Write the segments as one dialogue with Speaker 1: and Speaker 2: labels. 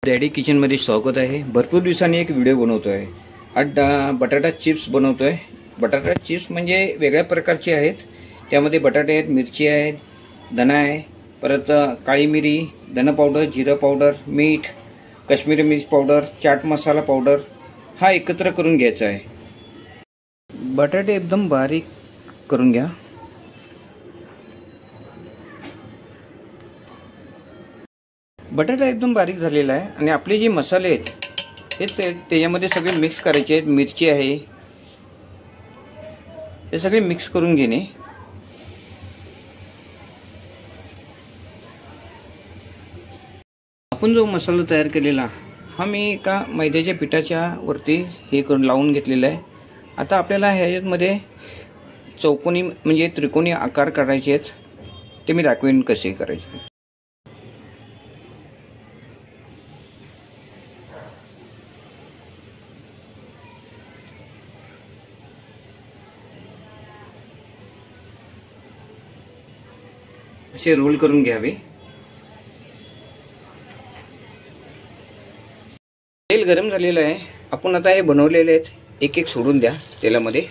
Speaker 1: Daddy किचनमध्ये स्वागत आहे। भरपूर दिवसांनी एक व्हिडिओ बनवतो आहे। आज बटाटा चिप्स बनवतो आहे। बटाटा चिप्स म्हणजे वेगळ्या प्रकारचे आहेत। त्यामध्ये बटाटे आहेत, मिरची आहे, धना आहे, परत काळी मिरी, धना पावडर, जिरा पावडर, मीठ, काश्मीरी मिर्च पावडर, चाट मसाला पावडर हा एकत्र करून घ्यायचा आहे। बटाटे एकदम बारीक करून घ्या। बटाटा एकदम बारीक झालेला आहे आणि आपले जे मसाले आहेत हे त्याच्यामध्ये सगळे मिक्स करायचे आहेत। मिरची आहे, हे सगळे मिक्स करून घेणे। आपण जो मसाला तयार केलेला हा मी एका मैद्याच्या पिठाच्या वरती हे करून लावून घेतलेला आहे। आता आपल्याला ह्याच्यामध्ये चौकोनी म्हणजे त्रिकोणी आकार करायचे आहेत, ते मी दाखवेन कसे करायचे। असे रोल करून घ्यावे। तेल गरम झालेलं आहे। आपण आता हे बनवलेले आहेत एक एक सोडून द्या तेलामध्ये।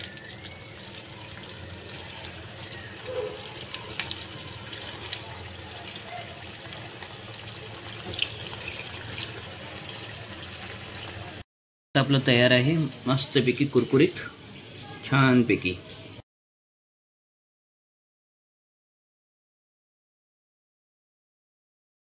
Speaker 1: आपलं तयार आहे मस्तपैकी कुरकुरीत छानपैकी।